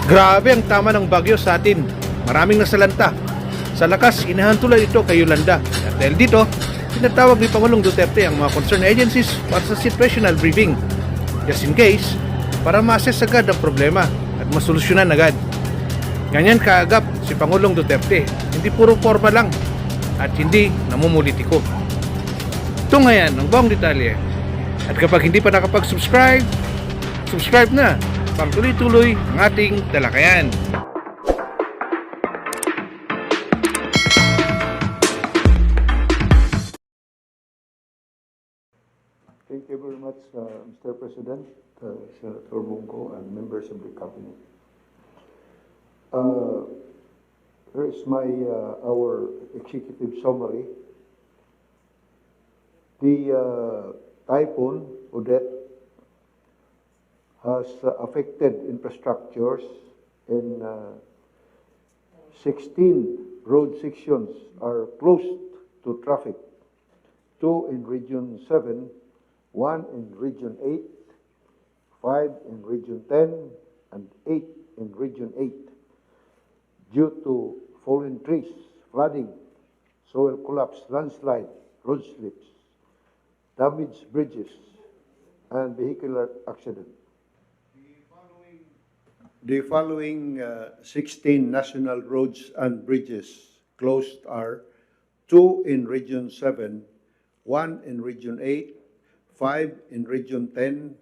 Grabe ang tama ng bagyo sa atin. Maraming nasalanta. Sa lakas, inahantulan ito kay Yolanda. At dahil dito, pinatawag ni Pangulong Duterte ang mga concerned agencies para sa situational briefing. Just in case, para ma-assess agad ang problema at masolusyonan agad. Ganyan kaagap si Pangulong Duterte. Hindi puro forma lang at hindi namumulitiko. Ito ngayon ang buong detalye. At kapag hindi pa nakapag-subscribe, subscribe na para tuloy-tuloy ang ating talakayan. Thank you very much, Mr. President, Senator Bungo, and members of the Cabinet. Here is our executive summary. The typhoon, Odette, has affected infrastructures in 16 road sections are closed to traffic, 2 in Region 7, 1 in Region 8, 5 in Region 10, and 8 in Region 8 due to fallen trees, flooding, soil collapse, landslide, road slips, damaged bridges, and vehicular accident. The following 16 national roads and bridges closed are 2 in Region 7, 1 in Region 8, 5 in Region 10,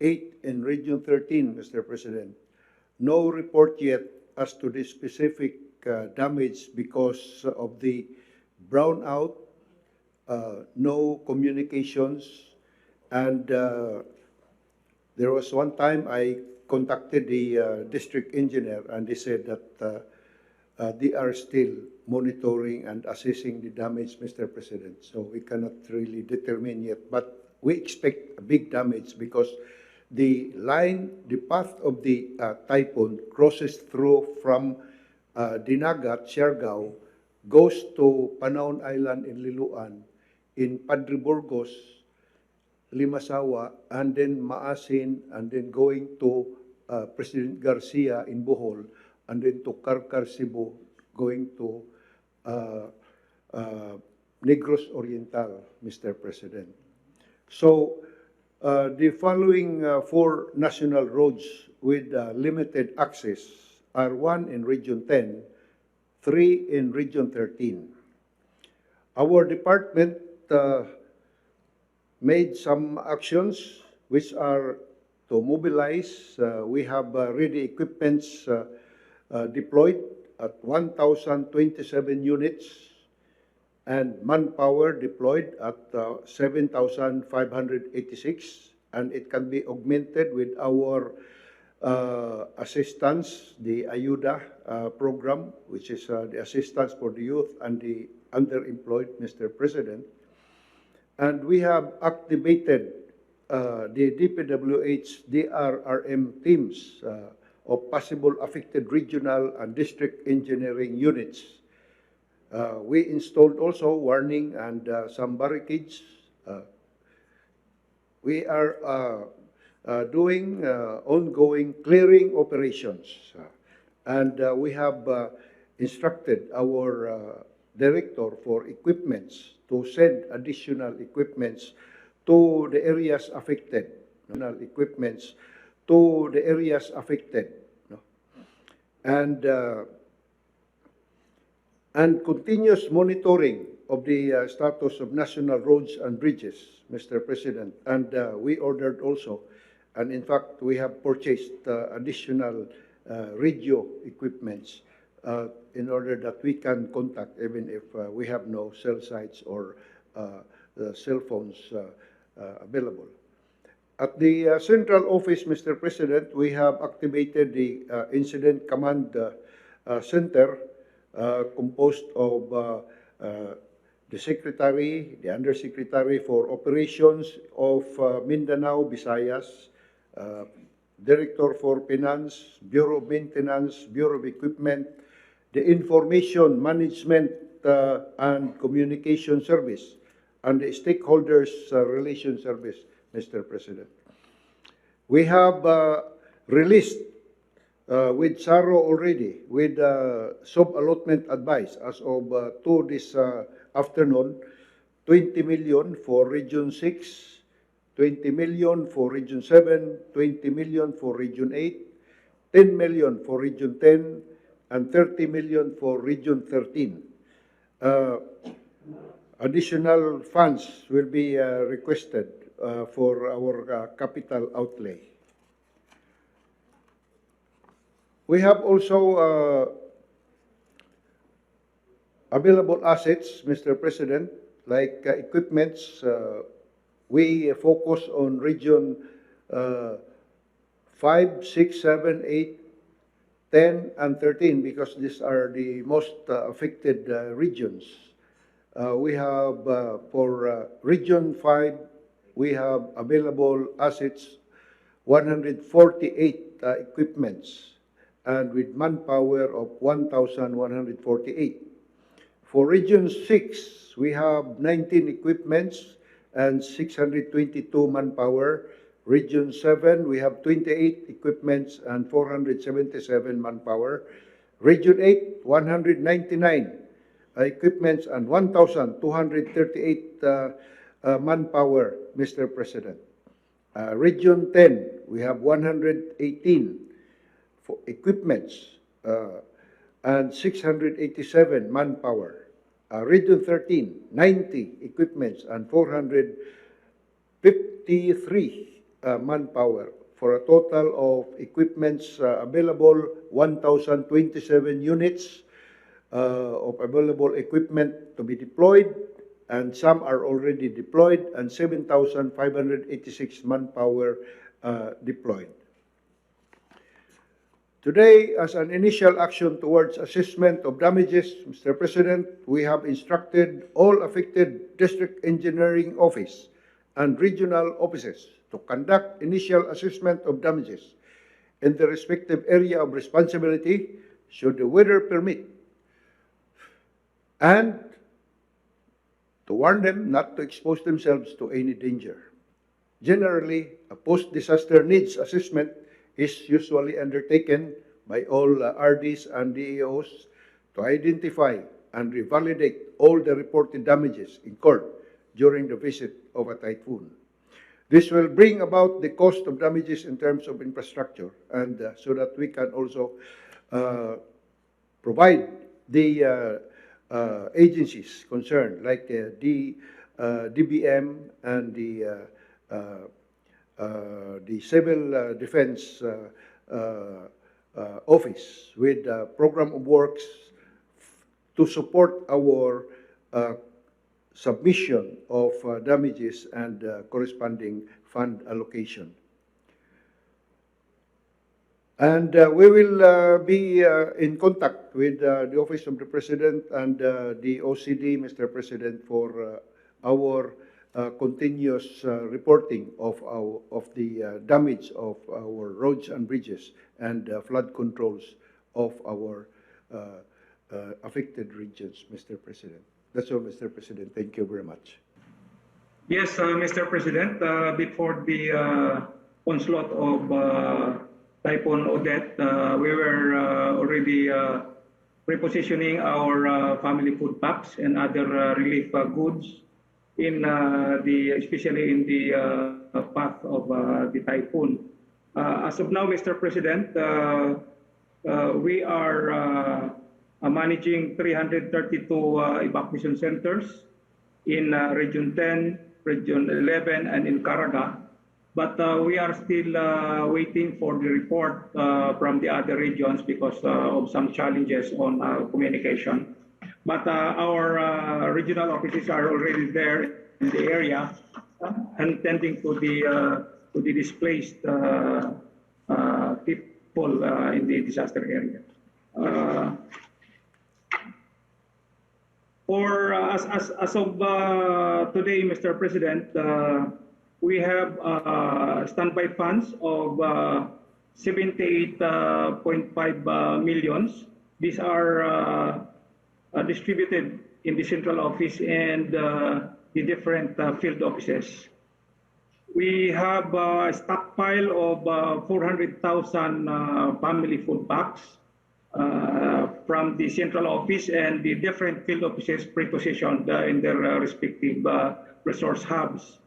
8 in Region 13, Mr. President. No report yet as to the specific damage because of the brownout, no communications, and there was one time I contacted the district engineer and they said that they are still monitoring and assessing the damage, Mr. President. So we cannot really determine yet, but we expect a big damage because the path of the typhoon crosses through from Dinagat, Siargao, goes to Panaon Island in Liloan, in Padre Burgos, Limasawa, and then Maasin, and then going to President Garcia in Bohol, and then to Karkar, Cebu, going to Negros Oriental, Mr. President. So the following 4 national roads with limited access are 1 in Region 10, 3 in Region 13. Our department made some actions which are to mobilize. We have ready equipments deployed at 1,027 units and manpower deployed at 7,586, and it can be augmented with our assistance, the Ayuda program, which is the assistance for the youth and the underemployed, Mr. President. And we have activated the DPWH DRRM teams of possible affected regional and district engineering units. We installed also warning and some barricades. We are doing ongoing clearing operations. And we have instructed our director for equipments to send additional equipments to the areas affected. And continuous monitoring of the status of national roads and bridges, Mr. President. And we ordered also, and in fact, we have purchased additional radio equipments in order that we can contact even if we have no cell sites or cell phones available. At the central office, Mr. President, we have activated the Incident Command Center composed of the Secretary, the Undersecretary for Operations of Mindanao, Visayas, Director for Finance, Bureau of Maintenance, Bureau of Equipment, the Information Management and Communication Service, and the Stakeholders Relation Service, Mr. President. We have released with SARO already, with sub-allotment advice as of 2 this afternoon, 20 million for Region 6, 20 million for Region 7, 20 million for Region 8, 10 million for Region 10, and 30 million for Region 13. Additional funds will be requested for our capital outlay. We have also available assets, Mr. President, like equipments. We focus on Region 5, 6, 7, 8, 10, and 13 because these are the most affected regions. We have, for Region 5, we have available assets, 148 equipments, and with manpower of 1,148. For Region 6, we have 19 equipments and 622 manpower. Region 7, we have 28 equipments and 477 manpower. Region 8, 199 equipments and 1,238 manpower, Mr. President. Region 10, we have 118 equipments and 687 manpower. Region 13, 90 equipments and 453 manpower, for a total of equipments available, 1,027 units of available equipment to be deployed, and some are already deployed, and 7,586 manpower deployed. Today, as an initial action towards assessment of damages, Mr. President, we have instructed all affected District Engineering Office and regional offices to conduct initial assessment of damages in the respective area of responsibility, should the weather permit, and to warn them not to expose themselves to any danger. Generally, a post-disaster needs assessment is usually undertaken by all RDs and DEOs to identify and revalidate all the reported damages incurred during the visit of a typhoon. This will bring about the cost of damages in terms of infrastructure, and so that we can also provide the agencies concerned, like the DBM and the Civil Defense Office, with program of works to support our submission of damages and corresponding fund allocation. And we will be in contact with the Office of the President and the OCD, Mr. President, for our continuous reporting of the damage of our roads and bridges and flood controls of our affected regions, Mr. President. That's all, Mr. President. Thank you very much. Yes, Mr. President, before the onslaught of Typhoon Odette, we were already repositioning our family food packs and other relief goods in especially in the path of the typhoon. As of now, Mr. President, we are managing 332 evacuation centers in Region 10, Region 11, and in Caraga. But we are still waiting for the report from the other regions because of some challenges on communication. But our regional offices are already there in the area and tending to the displaced people in the disaster area. As of today, Mr. President, we have standby funds of 78.5 millions. These are distributed in the central office and the different field offices. We have stock stockpile of 400,000 family food packs from the central office and the different field offices prepositioned in their respective resource hubs.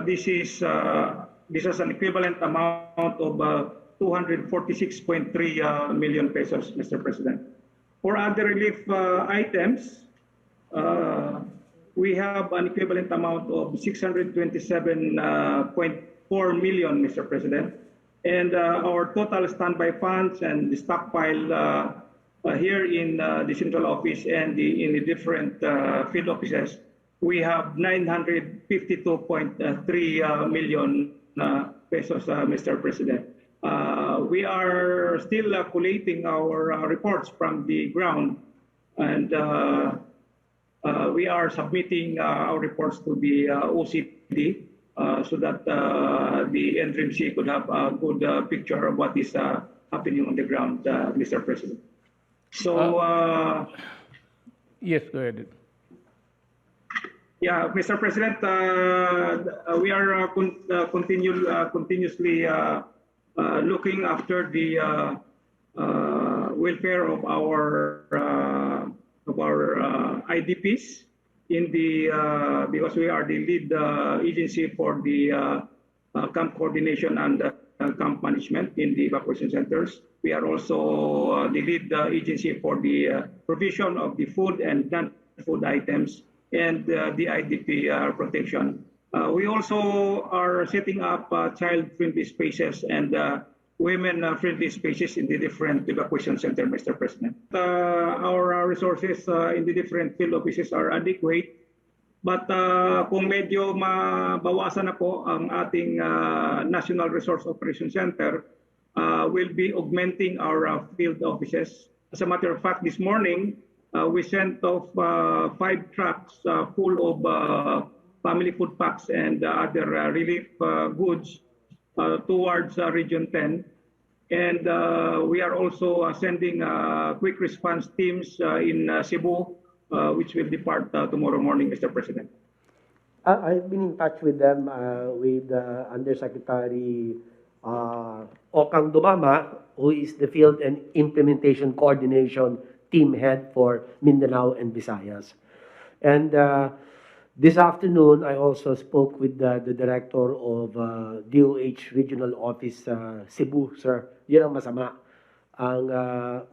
This is an equivalent amount of 246.3 million pesos, Mr. President. For other relief items, we have an equivalent amount of 627.4 million, Mr. President. And our total standby funds and the stockpile here in the central office and in the different field offices, we have 952.3 million pesos, Mr. President. We are still collating our reports from the ground, and we are submitting our reports to the OCD so that the NRMC could have a good picture of what is happening on the ground, Mr. President. So, Yes, go ahead. yeah, Mr. President, we are continuously looking after the welfare of our IDPs in the because we are the lead agency for the camp coordination and camp management in the evacuation centers. We are also the lead agency for the provision of the food and non-food items and the IDP protection. We also are setting up child-friendly spaces and women-friendly spaces in the different evacuation center, Mr. President. Our resources in the different field offices are adequate, but kung medyo mabawasan na po ang ating National Resource Operation Center, we'll be augmenting our field offices. As a matter of fact, this morning, we sent off 5 trucks full of family food packs and other relief goods towards Region 10. And we are also sending quick response teams in Cebu, which will depart tomorrow morning, Mr. President. I've been in touch with them, with Undersecretary Okang Dumama, who is the Field and Implementation Coordination Team Head for Mindanao and Visayas. And this afternoon, I also spoke with the Director of DOH Regional Office Cebu, sir. Yun ang masama. Ang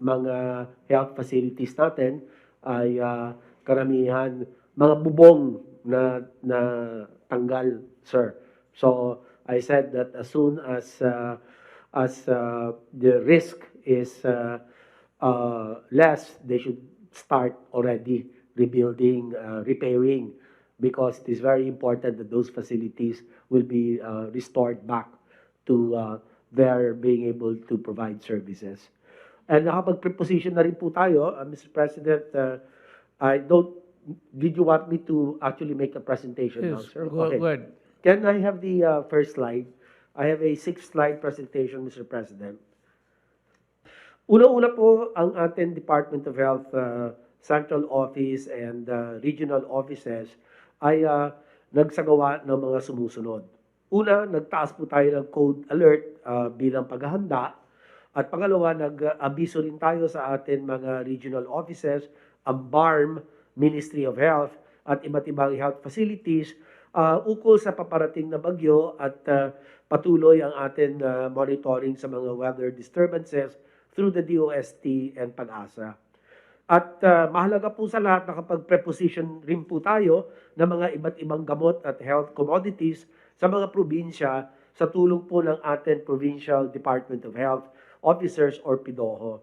mga health facilities natin ay karamihan mga bubong na tanggal, sir. So I said that as soon as the risk is less, they should start already rebuilding, repairing, because it is very important that those facilities will be restored back to their being able to provide services. And nakapag-preposition na rin po tayo, Mr. President. Did you want me to actually make a presentation now, Yes, sir? go ahead. Can I have the first slide? I have a 6-slide presentation, Mr. President. Una-una po ang ating Department of Health Central Office and Regional Offices ay nagsagawa ng mga sumusunod. Una, nagtaas po tayo ng code alert bilang paghahanda. At pangalawa, nag-abiso rin tayo sa ating mga regional offices, ang BARM, Ministry of Health, at iba't ibang health facilities ukol sa paparating na bagyo at patuloy ang ating monitoring sa mga weather disturbances through the DOST and Pag-asa. At mahalaga po sa lahat, nakapag-preposition rin po tayo ng mga iba't ibang gamot at health commodities sa mga probinsya sa tulong po ng ating Provincial Department of Health Officers or PIDOHO.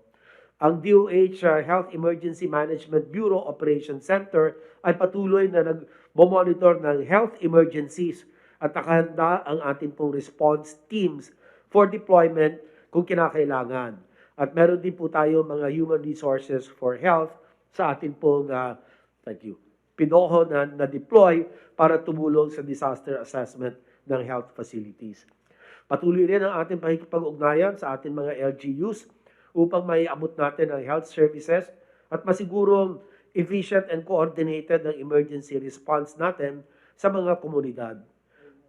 Ang DOH Health Emergency Management Bureau Operations Center ay patuloy na nag-monitor ng health emergencies at nakahanda ang ating pong response teams for deployment kung kinakailangan. At meron din po tayo mga human resources for health sa ating pong PIDOHO na deploy para tumulong sa disaster assessment ng health facilities. Patuloy rin ang ating pakikipag-ugnayan sa ating mga LGUs upang maiabot natin ang health services at masigurong efficient and coordinated ang emergency response natin sa mga komunidad.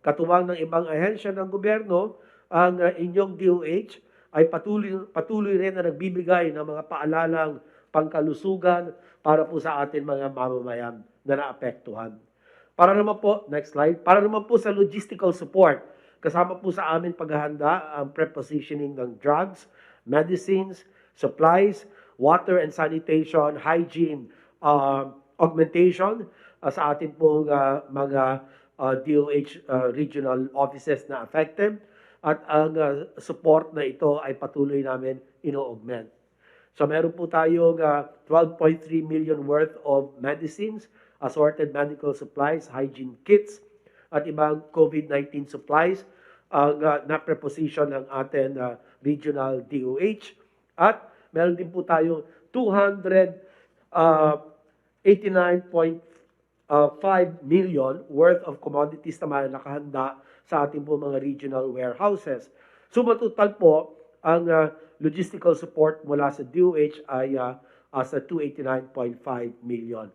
Katuwang ng ibang ahensya ng gobyerno, ang inyong DOH ay patuloy rin na nagbibigay ng mga paalalang pangkalusugan para po sa atin mga mamamayan na naapektuhan. Para naman po, next slide, para naman po sa logistical support, kasama po sa amin paghahanda ang prepositioning ng drugs, medicines, supplies, water and sanitation, hygiene, augmentation sa ating pong mga DOH regional offices na affected, at ang support na ito ay patuloy namin ino-augment. So meron po tayong 12.3 million worth of medicines, assorted medical supplies, hygiene kits, at ibang COVID-19 supplies ang na-preposition ng ating regional DOH. At meron din po tayong 289.5 million worth of commodities na nakahanda sa ating po mga regional warehouses. Sumatotal po ang logistical support mula sa DOH ay sa 289.5 million.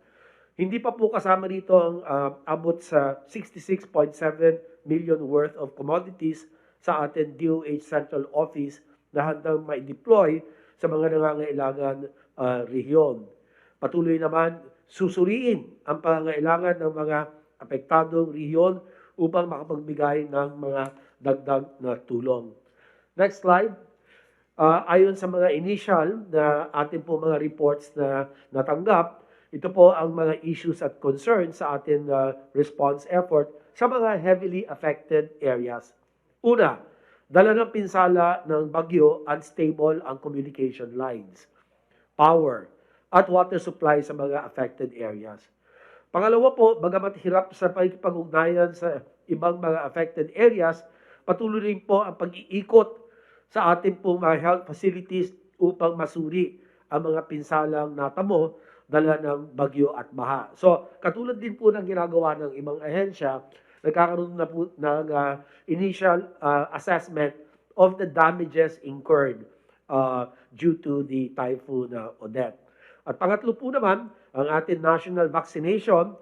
Hindi pa po kasama dito ang abot sa 66.7 million worth of commodities sa ating DOH Central Office na handang ma-deploy sa mga nangangailangan rehiyon. Patuloy naman susuriin ang pangangailangan ng mga apektadong rehiyon upang makapagbigay ng mga dagdag na tulong. Next slide. Ayon sa mga initial na ating po mga reports na natanggap, ito po ang mga issues at concerns sa ating response effort sa mga heavily affected areas. Una, dala ng pinsala ng bagyo, unstable ang communication lines, power, at water supply sa mga affected areas. Pangalawa po, bagamat hirap sa pagkipag-ugnayan sa ibang mga affected areas, patuloy rin po ang pag-iikot sa ating pong mga health facilities upang masuri ang mga pinsalang natamo dala ng bagyo at baha. So, katulad din po ng ginagawa ng ibang ahensya, nagkakaroon na po ng initial assessment of the damages incurred due to the Typhoon Odette. At pangatlo po naman, ang ating National Vaccination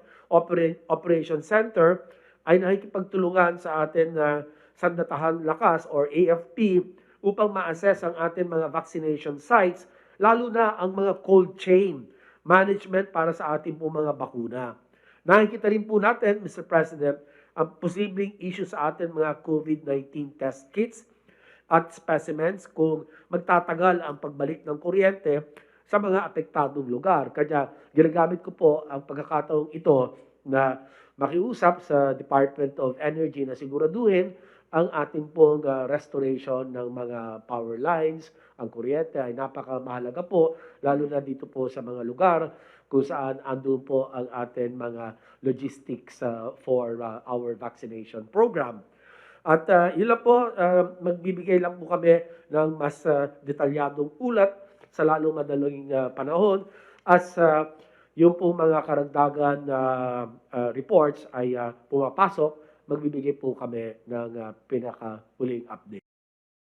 Operation Center ay nakikipagtulungan sa ating Sandatahan Lakas or AFP upang ma-assess ang ating mga vaccination sites, lalo na ang mga cold chain management para sa ating po mga bakuna. Nakikita rin po natin, Mr. President, ang posibleng issue sa ating mga COVID-19 test kits at specimens kung magtatagal ang pagbalik ng kuryente sa mga apektadong lugar. Kaya ginagamit ko po ang pagkakataong ito na makiusap sa Department of Energy na siguraduhin ang ating pong restoration ng mga power lines. Ang kuryente ay napakamahalaga po, lalo na dito po sa mga lugar kung saan andun po ang ating mga logistics for our vaccination program. At yun lang po, magbibigay lang po kami ng mas detalyadong ulat sa lalong madaling panahon as yung po mga karagdagan reports ay pumapasok, magbibigay po kami ng pinakahuling update.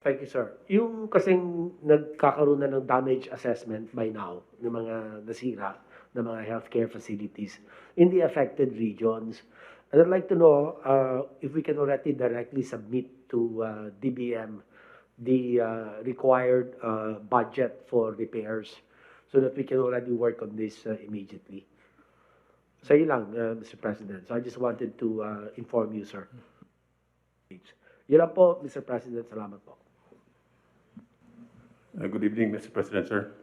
Thank you, sir. Yung kasing nagkakaroon na ng damage assessment by now ng mga nasira ng mga healthcare facilities in the affected regions, I'd like to know if we can already directly submit to DBM the required budget for repairs so that we can already work on this immediately. So yun lang, Mr. President. So I just wanted to inform you, sir. Yun lang po, Mr. President. Salamat po. Good evening, Mr. President, sir.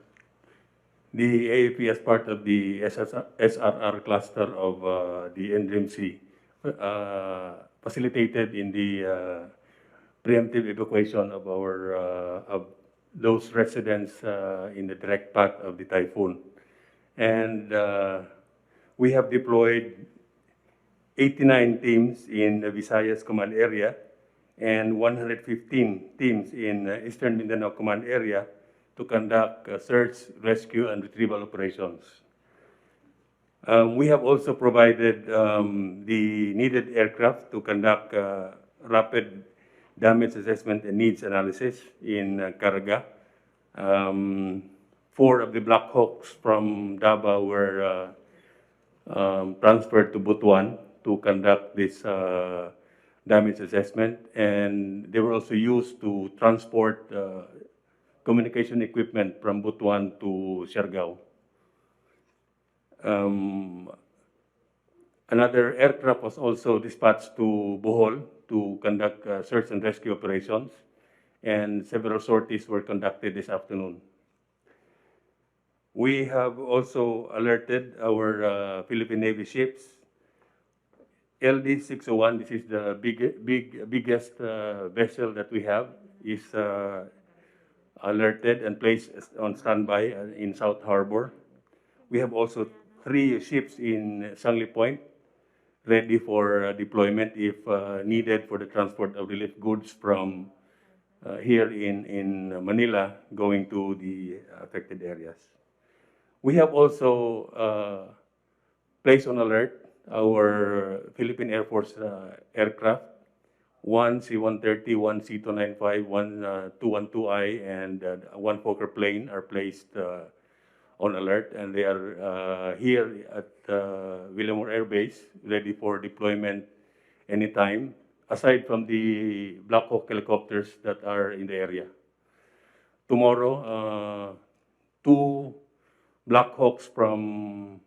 The AAP, as part of the SRR cluster of the NDMC, facilitated in the preemptive evacuation of of those residents in the direct path of the typhoon. And we have deployed 89 teams in the Visayas Command Area and 115 teams in Eastern Mindanao Command Area to conduct search, rescue, and retrieval operations. We have also provided the needed aircraft to conduct rapid damage assessment and needs analysis in Caraga. 4 of the Black Hawks from Davao were transferred to Butuan to conduct this damage assessment, and they were also used to transport communication equipment from Butuan to Siargao. Another aircraft was also dispatched to Bohol to conduct search and rescue operations, and several sorties were conducted this afternoon. We have also alerted our Philippine Navy ships. LD 601, this is the biggest vessel that we have, is alerted and placed on standby in South Harbor. We have also 3 ships in Sangli Point, ready for deployment if needed for the transport of relief goods from here in Manila going to the affected areas. We have also placed on alert our Philippine Air Force aircraft, 1 C-130, 1 C-295, 1 212I, and 1 Fokker plane are placed on alert, and they are here at Villamor Air Base, ready for deployment anytime, aside from the Black Hawk helicopters that are in the area. Tomorrow, 2 Black Hawks from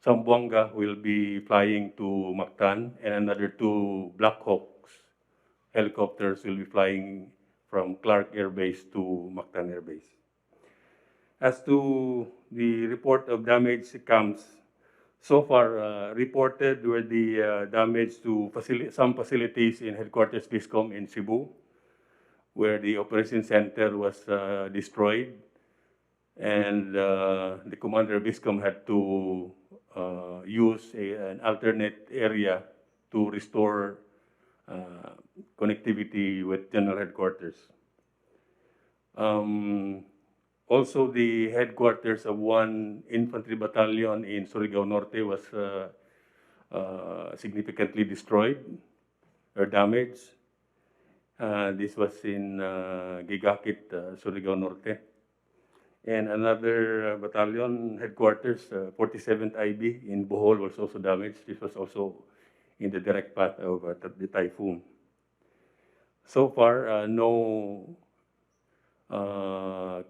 Zamboanga will be flying to Mactan, and another 2 Black Hawks helicopters will be flying from Clark Air Base to Mactan Air Base. As to the report of damage comes, so far reported were the damage to some facilities in headquarters BISCOM in Cebu, where the operation center was destroyed, and the commander of BISCOM had to use an alternate area to restore connectivity with general headquarters. Also, the headquarters of 1 infantry battalion in Surigao Norte was significantly destroyed or damaged. This was in Gigakit, Surigao Norte. And another battalion headquarters, 47th IB in Bohol, was also damaged. This was also in the direct path of the typhoon. So far, no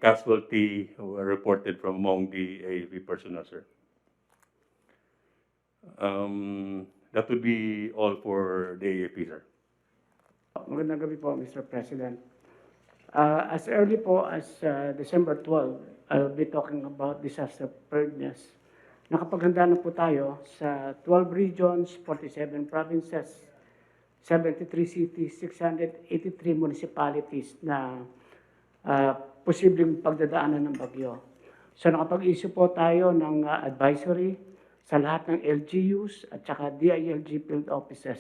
casualty were reported from among the AAV personnel, sir. That would be all for the AAP, sir. Magandang gabi po, Mr. President. As early po as December 12, I'll be talking about disaster preparedness. Nakapaghanda na po tayo sa 12 regions, 47 provinces, 73 cities, 683 municipalities na posibleng pagdadaanan ng bagyo. So nakapag-issue po tayo ng advisory sa lahat ng LGUs at saka DILG field offices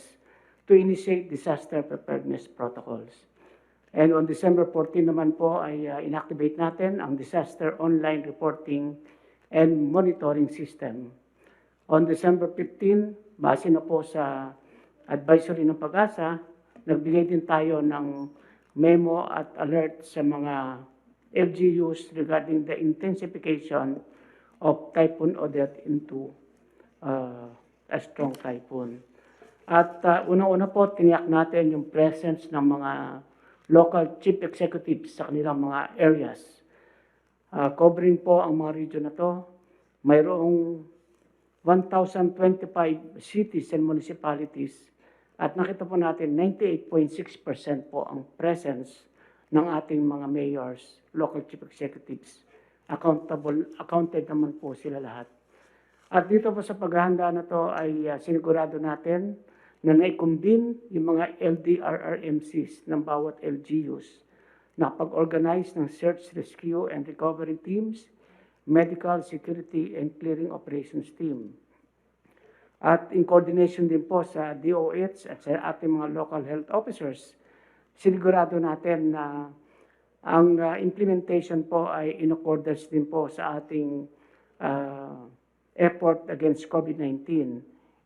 to initiate disaster preparedness protocols. And on December 14 naman po ay inactivate natin ang disaster online reporting and monitoring system. On December 15, base na po sa advisory ng Pag-asa, nagbigay din tayo ng memo at alert sa mga LGUs regarding the intensification of Typhoon Odette into a strong typhoon. At una-una po, tiniyak natin yung presence ng mga local chief executives sa kanilang mga areas. Covering po ang mga region na to, mayroong 1,025 cities and municipalities at nakita po natin 98.6% po ang presence ng ating mga mayors, local chief executives. Accounted naman po sila lahat. At dito po sa paghahanda na to ay sinigurado natin na nai-convene yung mga LDRRMCs ng bawat LGUs na pag-organize ng search, rescue, and recovery teams, medical, security, and clearing operations team. At in coordination din po sa DOH at sa ating mga local health officers, sinigurado natin na ang implementation po ay in accordance din po sa ating effort against COVID-19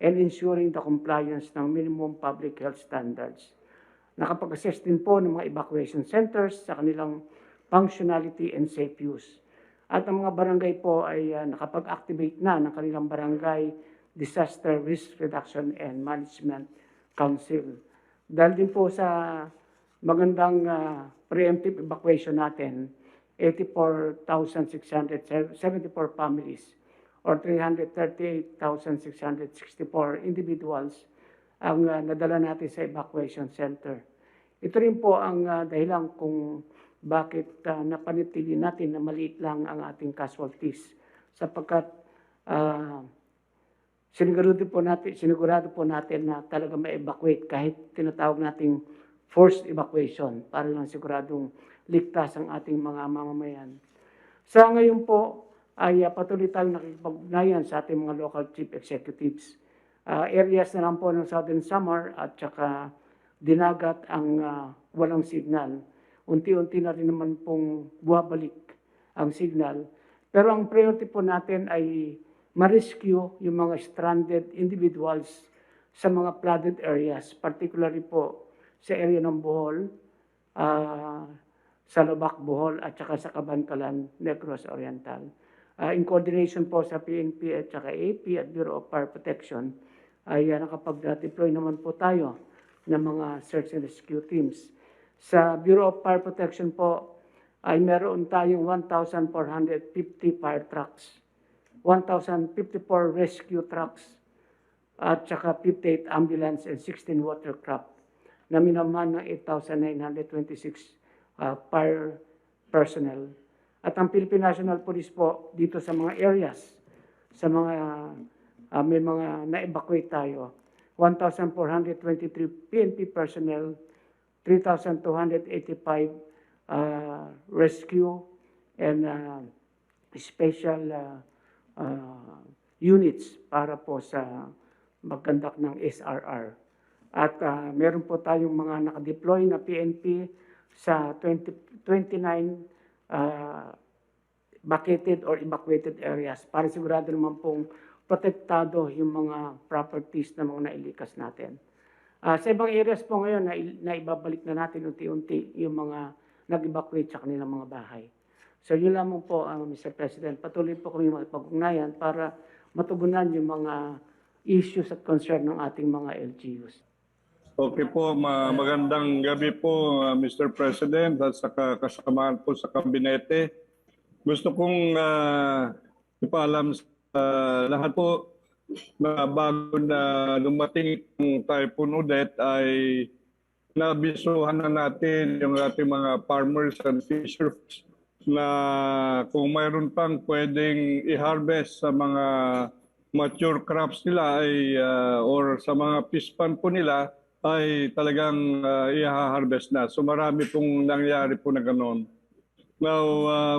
and ensuring the compliance ng minimum public health standards. Nakapag-assess din po ng mga evacuation centers sa kanilang functionality and safe use. At ang mga barangay po ay nakapag-activate na ng kanilang barangay Disaster Risk Reduction and Management Council Dahil din po sa magandang preemptive evacuation natin, 84,674 families or 338,664 individuals ang nadala natin sa evacuation center. Ito rin po ang dahilan kung bakit napanitili natin na maliit lang ang ating casualties sapagkat sinigurado po natin na talaga ma-evacuate kahit tinatawag nating forced evacuation para lang siguradong ligtas ang ating mga mamamayan. Sa ngayon po ay patuloy tayong nakikipag-ugnayan sa ating mga local chief executives. Areas na lang po ng Southern Samar at saka Dinagat ang walang signal. Unti-unti na rin naman pong buwabalik ang signal. Pero ang priority po natin ay ma-rescue yung mga stranded individuals sa mga flooded areas, particularly po sa area ng Bohol, sa Lobac, Bohol at saka sa Cabancalan, Negros Oriental. In coordination po sa PNP at saka AP at Bureau of Fire Protection ay nakapag-deploy naman po tayo ng mga search and rescue teams. Sa Bureau of Fire Protection po ay meron tayong 1,450 fire trucks, 1,054 rescue trucks, at saka 58 ambulance and 16 watercraft na minaman ng 8,926 fire personnel. At ang Philippine National Police po dito sa mga areas, sa mga may mga na-evacuate tayo, 1,423 PNP personnel, 3,285 rescue and special units para po sa mag-conduct ng SRR. At meron po tayong mga nakadeploy na PNP sa 29 vacated or evacuated areas para sigurado naman pong protektado yung mga properties na mga nailikas natin. Sa ibang areas po ngayon, na ibabalik na natin unti-unti yung mga nag-evacuate sa kanilang mga bahay. So yun lamang po, Mr. President, patuloy po kami makipag-ugnayan para matugunan yung mga issues at concern ng ating mga LGUs. Okay po, magandang gabi po Mr. President at saka kasamahan po sa kabinete. Gusto kong ipaalam sa lahat po na bago na lumating ang Typhoon Odette ay nabisuhan na natin yung ating mga farmers and fishers na kung mayroon pang pwedeng i-harvest sa mga mature crops nila ay or sa mga fish pond po nila ay talagang i-harvest na. So marami pong nangyari po na gano'n. Now,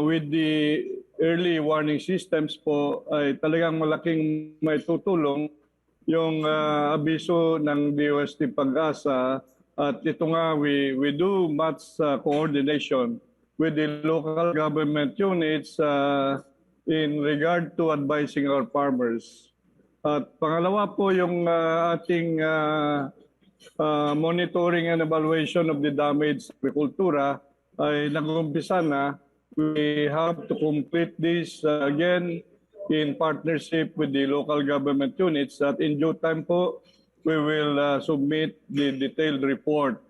with the early warning systems po, ay talagang malaking may tutulong yung abiso ng DOST Pag-asa. At ito nga, we do much coordination with the local government units in regard to advising our farmers. At pangalawa po yung ating monitoring and evaluation of the damage sa agrikultura ay nag-umpisa na. We have to complete this again in partnership with the local government units that in due time po we will submit the detailed report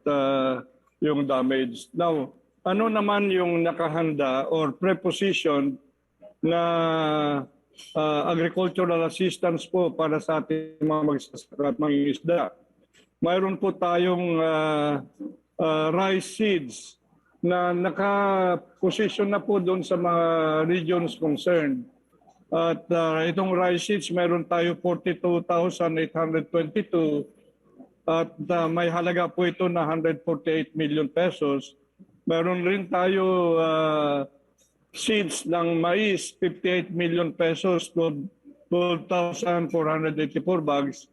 yung damage. Now, ano naman yung nakahanda or preposition na agricultural assistance po para sa ating mga magsasaka at mangingisda? Mayroon po tayong rice seeds na naka-position na po doon sa mga regions concerned. At itong rice seeds, meron tayo 42,822 at may halaga po ito na 148 million pesos. Meron rin tayo seeds ng mais, 58 million pesos, 12,484 bags.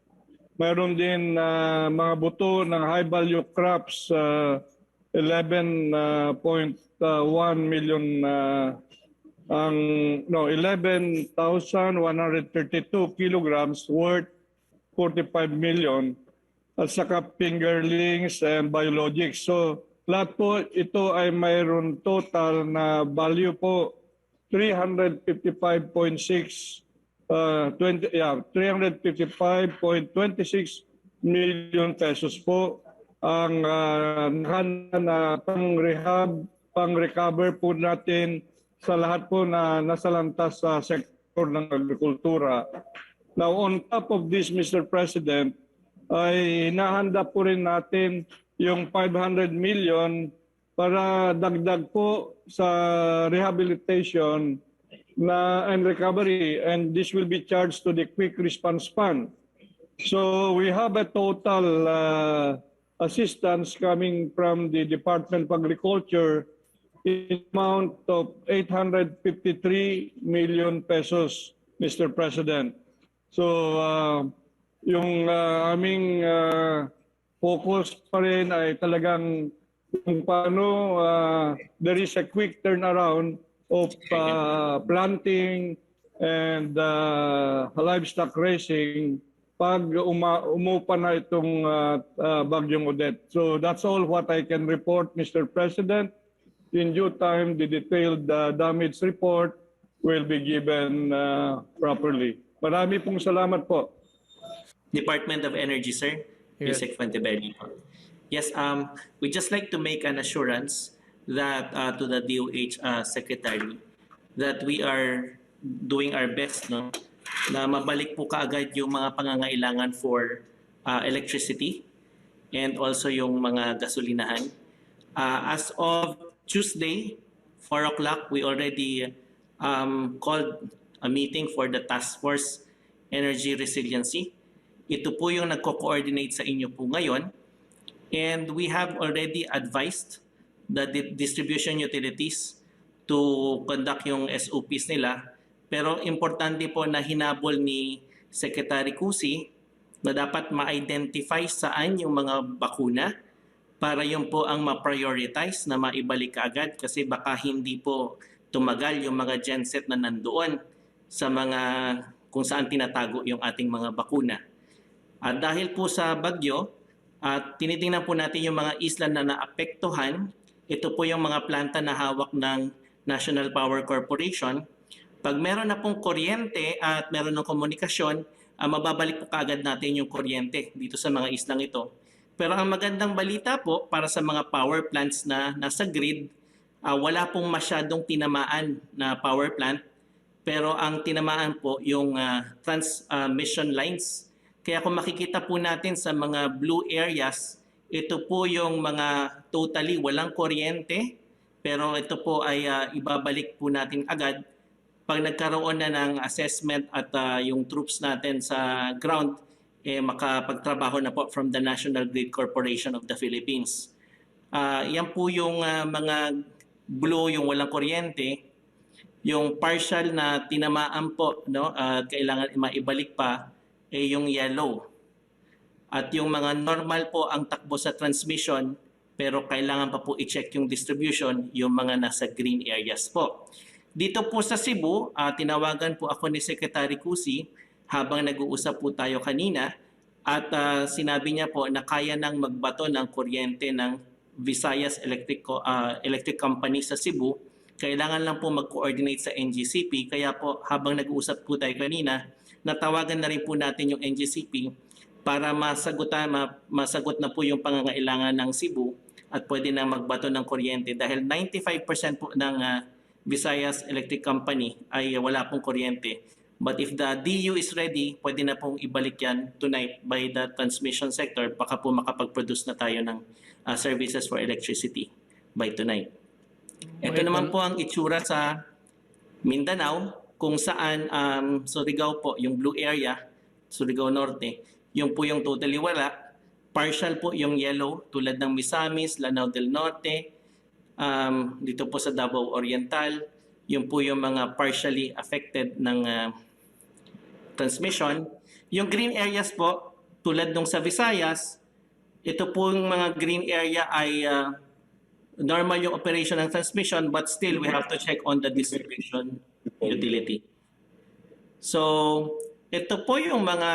Meron din mga buto ng high value crops, 11.1 million 11,132 kilograms worth 45 million at saka fingerlings and biologics. So lahat po ito ay mayroon total na value po 355.26 million pesos po ang na pang-rehab, pang-recover po natin sa lahat po na nasalanta sa sektor ng agrikultura. Now, on top of this, Mr. President, ay hinahanda po rin natin yung 500 million para dagdag po sa rehabilitation and recovery, and this will be charged to the Quick Response Fund. So we have a total assistance coming from the Department of Agriculture in amount of 853 million pesos, Mr. President. So yung aming focus pa rin ay talagang kung paano there is a quick turnaround of planting and livestock raising pag umupa na itong bagyong Odette. So that's all what I can report, Mr. President. In due time, the detailed damage report will be given properly. Marami pong salamat po. Department of Energy, sir. Yes. Yusek Fuentebelli. Yes, we just like to make an assurance that to the DOH Secretary that we are doing our best, no, na mabalik po kaagad yung mga pangangailangan for electricity and also yung mga gasolinahan. As of Tuesday, 4 o'clock, we already called a meeting for the Task Force Energy Resiliency. Ito po yung nagko-coordinate sa inyo po ngayon. And we have already advised the distribution utilities to conduct yung SOPs nila. Pero importante po na hinabol ni Secretary Cusi na dapat ma-identify saan yung mga bakuna para yun po ang ma-prioritize na maibalik agad kasi baka hindi po tumagal yung mga genset na nandoon sa mga kung saan tinatago yung ating mga bakuna. At dahil po sa bagyo, at tinitingnan po natin yung mga isla na naapektuhan. Ito po yung mga planta na hawak ng National Power Corporation. Pag meron na pong kuryente at meron ng komunikasyon, mababalik po kaagad natin yung kuryente dito sa mga islang ito. Pero ang magandang balita po para sa mga power plants na nasa grid, wala pong masyadong tinamaan na power plant. Pero ang tinamaan po yung transmission lines. Kaya kung makikita po natin sa mga blue areas, ito po yung mga totally walang kuryente, pero ito po ay ibabalik po natin agad pag nagkaroon na ng assessment at yung troops natin sa ground, makapagtrabaho na po from the National Grid Corporation of the Philippines. Yan po yung mga blue, yung walang kuryente, yung partial na tinamaan po, no, kailangan maibalik pa, yung yellow. At yung mga normal po ang takbo sa transmission, pero kailangan pa po i-check yung distribution, yung mga nasa green areas po. Dito po sa Cebu, tinawagan po ako ni Secretary Cusi habang nag-uusap po tayo kanina at sinabi niya po na kaya nang magbato ng kuryente ng Visayas Electric Company sa Cebu. Kailangan lang po mag-coordinate sa NGCP. Kaya po habang nag-uusap po tayo kanina, natawagan na rin po natin yung NGCP para masagot na po yung pangangailangan ng Cebu at pwede na magbato ng kuryente dahil 95% po ng Visayas Electric Company ay wala pong kuryente. But if the DU is ready, pwede na pong ibalik yan tonight by the transmission sector. Baka po makapag-produce na tayo ng services for electricity by tonight. Ito naman po ang itsura sa Mindanao kung saan Surigao po, yung blue area, Surigao Norte, yung po yung totally wala. Partial po yung yellow tulad ng Misamis, Lanao del Norte, dito po sa Davao Oriental, yung po yung mga partially affected ng transmission. Yung green areas po, tulad nung sa Visayas, ito po yung mga green area ay normal yung operation ng transmission but still we have to check on the distribution utility. So, ito po yung mga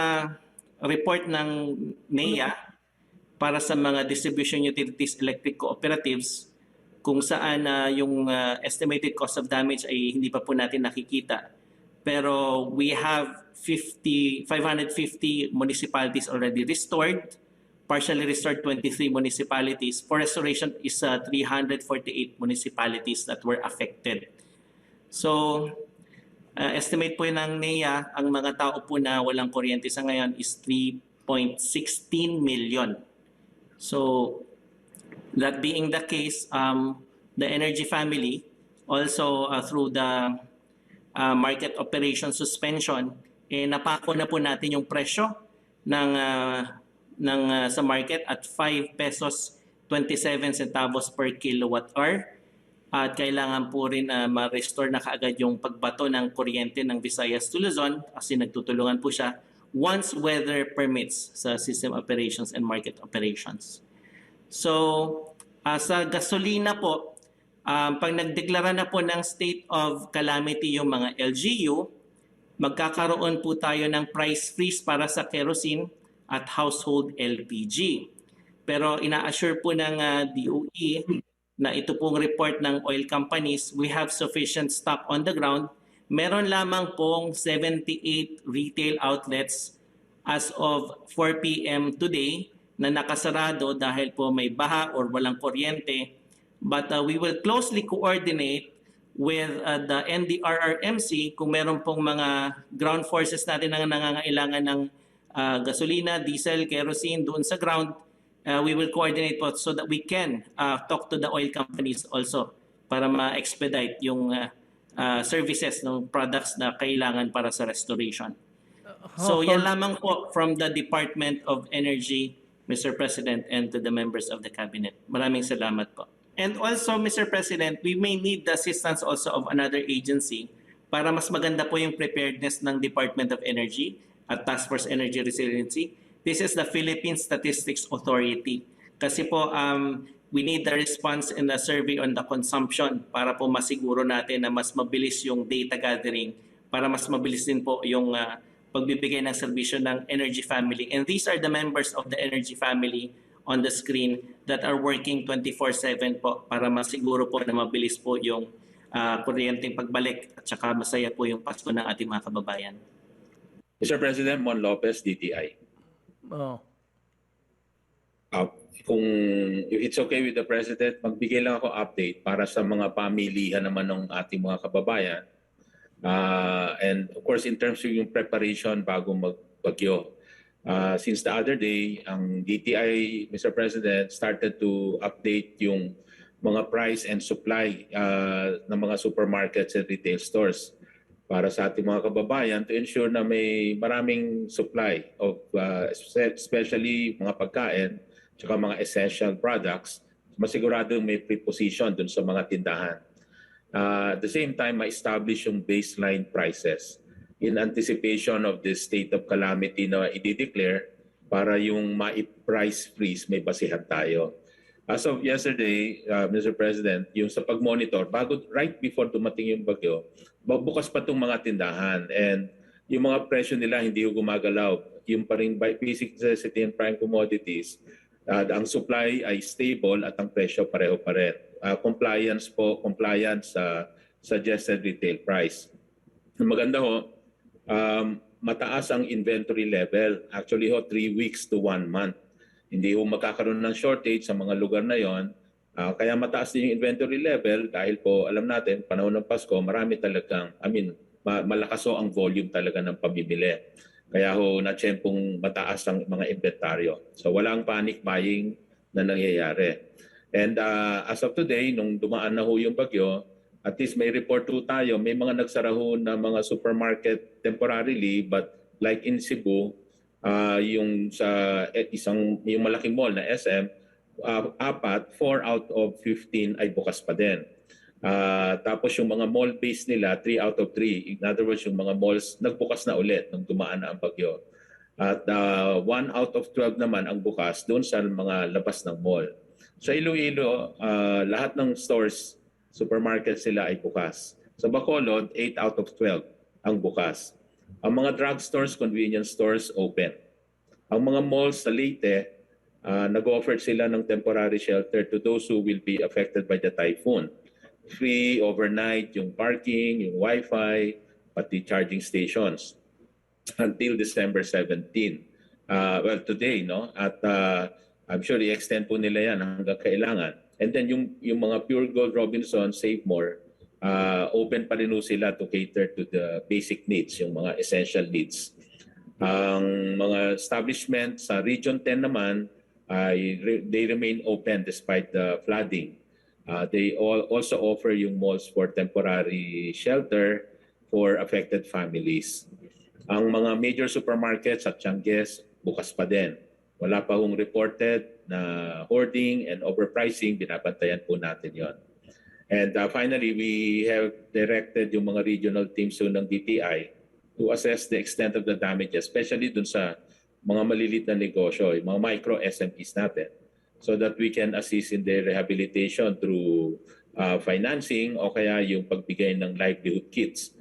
report ng NEA para sa mga distribution utilities electric cooperatives kung saan yung estimated cost of damage ay hindi pa po natin nakikita. Pero we have 550 municipalities already restored partially restored 23 municipalities. For restoration is 348 municipalities that were affected. So, estimate po ng NEA, ang mga tao po na walang kuryente sa ngayon is 3.16 million. So, that being the case, the energy family, also through the market operation suspension, napako na po natin yung presyo sa market at 5 pesos 27 centavos per kilowatt hour. At kailangan po rin ma-restore na kaagad yung pagbato ng kuryente ng Visayas to Luzon kasi nagtutulungan po siya once weather permits sa system operations and market operations. So, sa gasolina po, pag nagdeklara na po ng state of calamity yung mga LGU, magkakaroon po tayo ng price freeze para sa kerosene at household LPG. Pero ina-assure po ng DOE na ito pong report ng oil companies, we have sufficient stock on the ground. Meron lamang pong 78 retail outlets as of 4 p.m. today na nakasarado dahil po may baha or walang kuryente. But we will closely coordinate with the NDRRMC kung meron pong mga ground forces natin na nangangailangan ng gasolina, diesel, kerosene doon sa ground. We will coordinate po so that we can talk to the oil companies also para ma-expedite yung services ng products na kailangan para sa restoration. So yan lamang po from the Department of Energy, Mr. President, and to the members of the Cabinet. Maraming salamat po. And also, Mr. President, we may need the assistance also of another agency para mas maganda po yung preparedness ng Department of Energy at Task Force Energy Resiliency. This is the Philippine Statistics Authority. Kasi po, we need the response in the survey on the consumption para po masiguro natin na mas mabilis yung data gathering, para mas mabilis din po yung pagbibigay ng serbisyo ng energy family. And these are the members of the energy family on the screen that are working 24/7 po para masiguro po na mabilis po yung kuryenteng pagbalik at saka masaya po yung Pasko ng ating mga kababayan. Mr. President, Mon Lopez, DTI. Kung if it's okay with the President, magbigay lang ako update para sa mga pamilihan naman ng ating mga kababayan. And of course, in terms of yung preparation bago magbagyo. Since the other day, ang DTI, Mr. President, started to update yung mga price and supply ng mga supermarkets and retail stores para sa ating mga kababayan to ensure na may maraming supply of especially mga pagkain at mga essential products, masiguradong may preposition dun sa mga tindahan. At the same time, ma-establish yung baseline prices in anticipation of the state of calamity na i-declare para yung ma-price freeze may basihan tayo. As of yesterday, Mr. President, yung sa pag-monitor, right before dumating yung bagyo, bukas pa itong mga tindahan and yung mga presyo nila hindi gumagalaw. Yung pa rin basic necessity and prime commodities, ang supply ay stable at ang presyo pareho pa rin. Compliance sa suggested retail price. Maganda ho, mataas ang inventory level. Actually 3 weeks to 1 month. Hindi ho magkakaroon ng shortage sa mga lugar na yon. Kaya mataas din yung inventory level dahil po alam natin, panahon ng Pasko, marami talagang, malakas ho ang volume talaga ng pamimili. Kaya ho na-tiyempong mataas ang mga inventaryo. So walang panic buying na nangyayari. And as of today, nung dumaan na ho yung bagyo, at least may report ho tayo, may mga nagsara ho na mga supermarket temporarily, but like in Cebu, yung sa yung malaking mall na SM, 4 out of 15 ay bukas pa din. Tapos yung mga mall-based nila, 3 out of 3. In other words, yung mga malls nagbukas na ulit nung dumaan na ang bagyo. At 1 out of 12 naman ang bukas doon sa mga labas ng mall. Sa Iloilo, lahat ng stores, supermarket sila ay bukas. Sa Bacolod, 8 out of 12 ang bukas. Ang mga drugstores, convenience stores, open. Ang mga malls sa Leyte, nag-offer sila ng temporary shelter to those who will be affected by the typhoon. Free overnight, yung parking, yung wifi, pati charging stations until December 17. well, today, no? At I'm sure i-extend po nila yan hanggang kailangan. And then yung mga Pure Gold Robinson, Save More, open pa rin po sila to cater to the basic needs, yung mga essential needs. Ang mga establishment sa Region 10 naman, they remain open despite the flooding. They also offer yung malls for temporary shelter for affected families. Ang mga major supermarkets at Tiangges, bukas pa din. Wala pa hong reported na hoarding and overpricing, binabantayan po natin yon. And finally, we have directed yung mga regional teams ng DTI to assess the extent of the damage, especially dun sa mga maliliit na negosyo, yung mga micro SMEs natin, so that we can assist in their rehabilitation through financing o kaya yung pagbigay ng livelihood kits.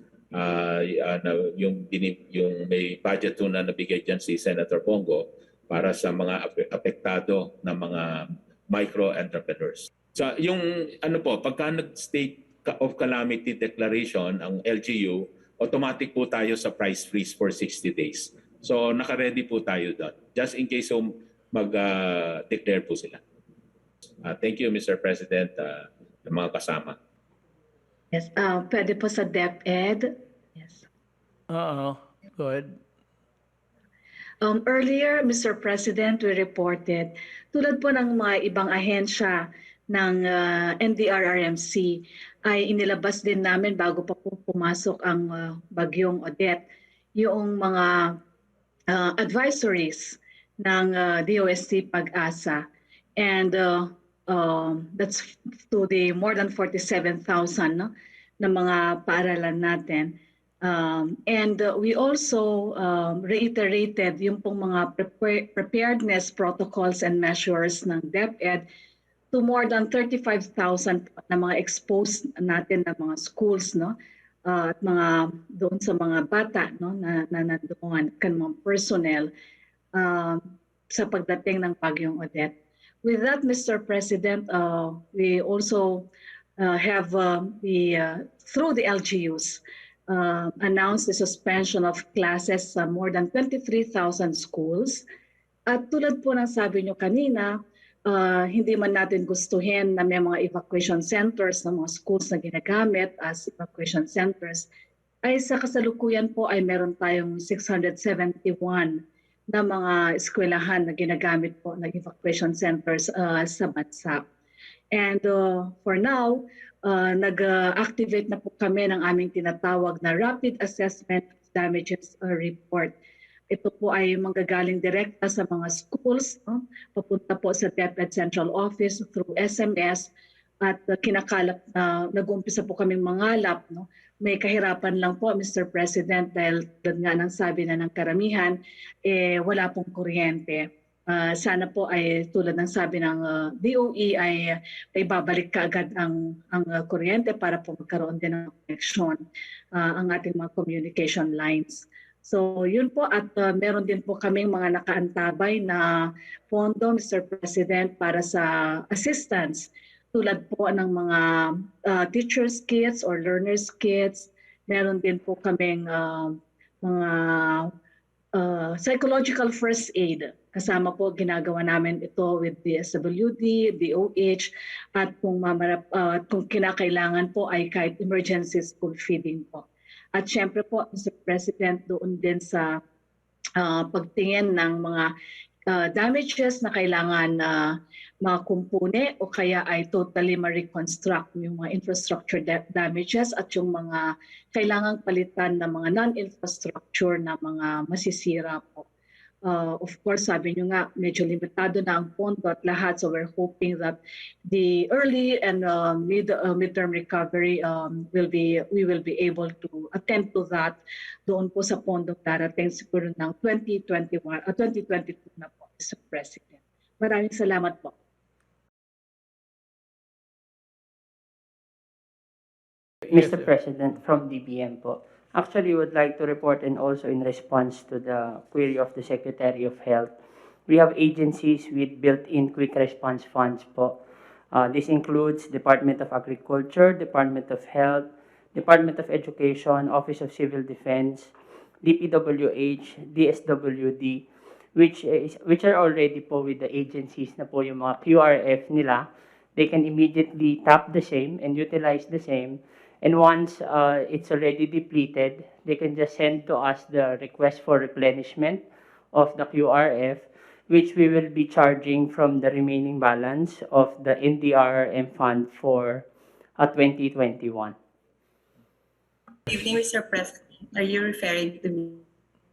Yung may budget na nabigay dyan si Senator Bongo para sa mga apektado na mga micro entrepreneurs. So yung pagka nag-state of calamity declaration ang LGU, automatic po tayo sa price freeze for 60 days. So naka-ready po tayo doon just in case mag-declare po sila. Thank you, Mr. President, ng mga kasama. Yes, pwede po sa DepEd. Yes. Go ahead. Earlier, Mr. President, we reported, tulad po ng mga ibang ahensya ng NDRRMC, ay inilabas din namin bago pa po pumasok ang bagyong Odette, yung mga advisories ng DOST Pag-asa. And that's to the more than 47,000 na mga paaralan natin. And we also reiterated yung pong mga preparedness protocols and measures ng DepEd to more than 35,000 na mga exposed natin na mga schools, no? At mga doon sa mga bata, no, na nandoon kan mga personnel sa pagdating ng bagyong Odette. With that, Mr. President, we also have through the LGUs announced the suspension of classes sa more than 23,000 schools. At tulad po ng sabi nyo kanina, hindi man natin gustuhin na may mga evacuation centers na mga schools na ginagamit as evacuation centers, ay sa kasalukuyan po ay meron tayong 671 na mga eskwelahan na ginagamit po na evacuation centers sa bansa. And for now, nag-activate na po kami ng aming tinatawag na Rapid Assessment of Damages Report. Ito po ay manggagaling direkta sa mga schools, no? Papunta po sa DepEd Central Office through SMS at kinakalap na nag-uumpisa po kaming mangalap. No? May kahirapan lang po, Mr. President, dahil nga ng sabi na ng karamihan, wala pong kuryente. Sana po ay tulad ng sabi ng DOE ay babalik kaagad ang kuryente para po magkaroon din ng connection ang ating mga communication lines. So yun po at meron din po kaming mga nakaantabay na pondo, Mr. President, para sa assistance tulad po ng mga teachers kits or learners kits. Meron din po kaming mga psychological first aid. Kasama po ginagawa namin ito with DSWD, DOH, at kung kinakailangan po ay kahit emergency school feeding po. At syempre po, Mr. President, doon din sa pagtingin ng mga damages na kailangan makumpune o kaya ay totally ma-reconstruct yung mga infrastructure damages at yung mga kailangang palitan ng mga non-infrastructure na mga masisira po. Of course, sabi nyo nga, medyo limitado na ang pondo at lahat. So we're hoping that the early and midterm recovery we will be able to attend to that doon po sa pondo darating siguro ng 2022 na po, Mr. President. Maraming salamat po. Mr. President, from DBM po. Actually, would like to report and also in response to the query of the Secretary of Health, we have agencies with built-in quick response funds po. This includes Department of Agriculture, Department of Health, Department of Education, Office of Civil Defense, DPWH, DSWD, which are already po with the agencies na po yung mga QRF nila. They can immediately tap the same and utilize the same. And once it's already depleted, they can just send to us the request for replenishment of the QRF, which we will be charging from the remaining balance of the NDRRM fund for 2021. Evening, Mr. President. Are you referring to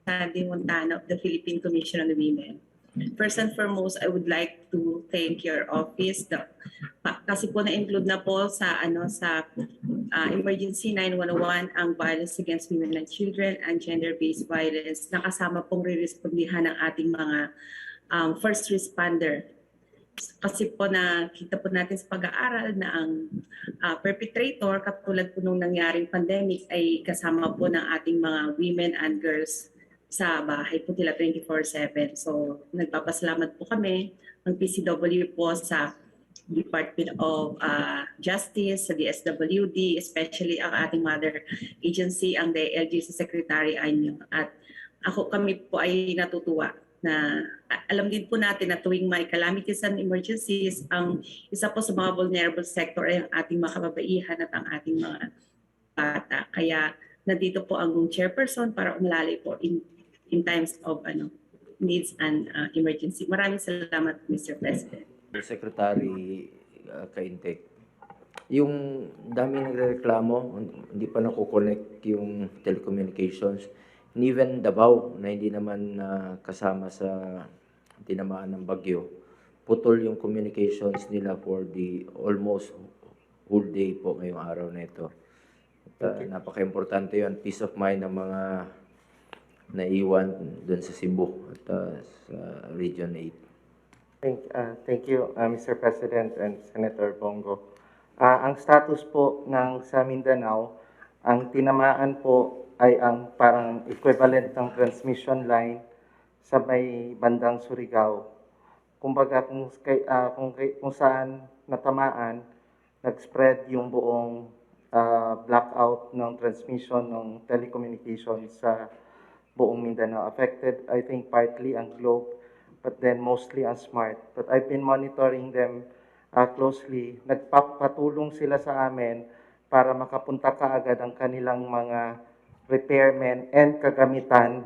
Sandy Montano of the Philippine Commission on the Women? First and foremost, I would like to thank your office. Kasi po na-include na po sa Emergency 911 ang violence against women and children and gender-based violence. Nakasama pong re-respondihan ng ating mga first responder. Kasi po nakita po natin sa pag-aaral na ang perpetrator, katulad po nung nangyaring pandemic, ay kasama po ng ating mga women and girls sa bahay po nila 24/7. So nagpapasalamat po kami ng PCW po sa Department of Justice, sa DSWD, especially ang ating mother agency, ang DIL sa Secretary Anyo. At kami po ay natutuwa na alam din po natin na tuwing may calamities and emergencies, ang isa po sa mga vulnerable sector ay ang ating mga kababaihan at ang ating mga bata. Kaya nandito po ang chairperson para umalalay po in times of needs and emergency. Maraming salamat, Mr. President. Secretary Kaintek, yung daming nagreklamo, hindi pa nakukonect yung telecommunications. And even Davao, na hindi naman kasama sa tinamaan ng bagyo, putol yung communications nila for the almost whole day po ngayong araw na ito. Napaka-importante yun, peace of mind ng mga naiwan dun sa Cebu at sa Region 8. Thank you, Mr. President and Senator Bongo. Ang status po ng sa Mindanao, ang tinamaan po ay ang parang equivalent ng transmission line sa may bandang Surigao. Kumbaga kung saan natamaan, nag-spread yung buong blackout ng transmission ng telecommunications sa buong Mindanao. Affected, I think, partly ang Globe, but then mostly ang Smart. But I've been monitoring them closely. Nagpapatulong sila sa amin para makapunta kaagad ang kanilang mga repairmen and kagamitan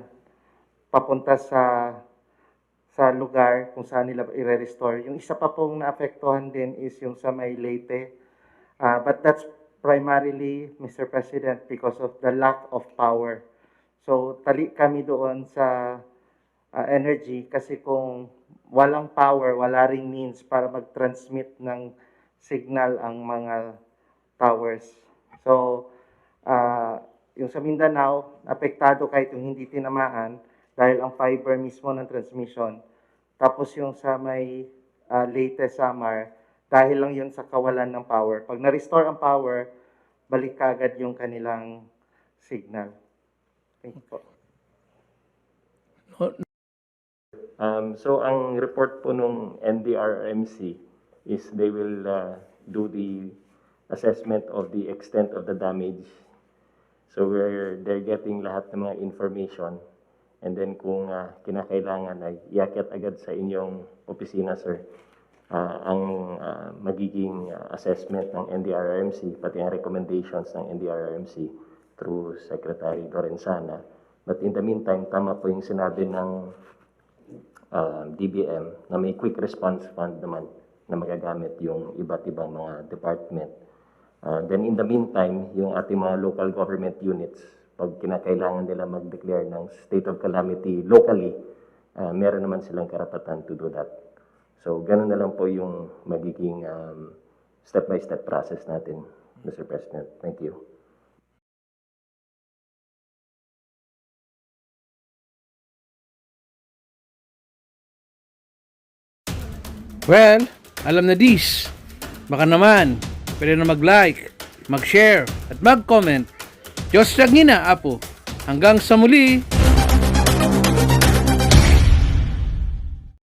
papunta sa lugar kung saan nila i-restore. Yung isa pa pong naapektuhan din is yung sa may Leyte. But that's primarily, Mr. President, because of the lack of power. So, tali kami doon sa energy kasi kung walang power, wala ring means para mag-transmit ng signal ang mga towers. So, yung sa Mindanao, apektado kahit yung hindi tinamaan dahil ang fiber mismo ng transmission. Tapos yung sa may Leyte, Samar, dahil lang yun sa kawalan ng power. Pag na-restore ang power, balik kaagad yung kanilang signal. Thank you po. So ang report po nung NDRMC is they will do the assessment of the extent of the damage. So they're getting lahat ng mga information, and then kung kinakailangan ay iakyat agad sa inyong opisina, sir, ang magiging assessment ng NDRRMC, pati ang recommendations ng NDRRMC through Secretary Lorenzana. But in the meantime, tama po yung sinabi ng DBM na may quick response fund naman na magagamit yung iba't ibang mga department. Then in the meantime, yung ating mga local government units, pag kinakailangan nila mag-declare ng state of calamity locally, meron naman silang karapatan to do that. So, ganun na lang po yung magiging step-by-step process natin, Mr. President. Thank you. Well, alam na dis. Baka naman, pwede na mag-like, mag-share, at mag-comment. Diyos lang Apo. Hanggang sa muli!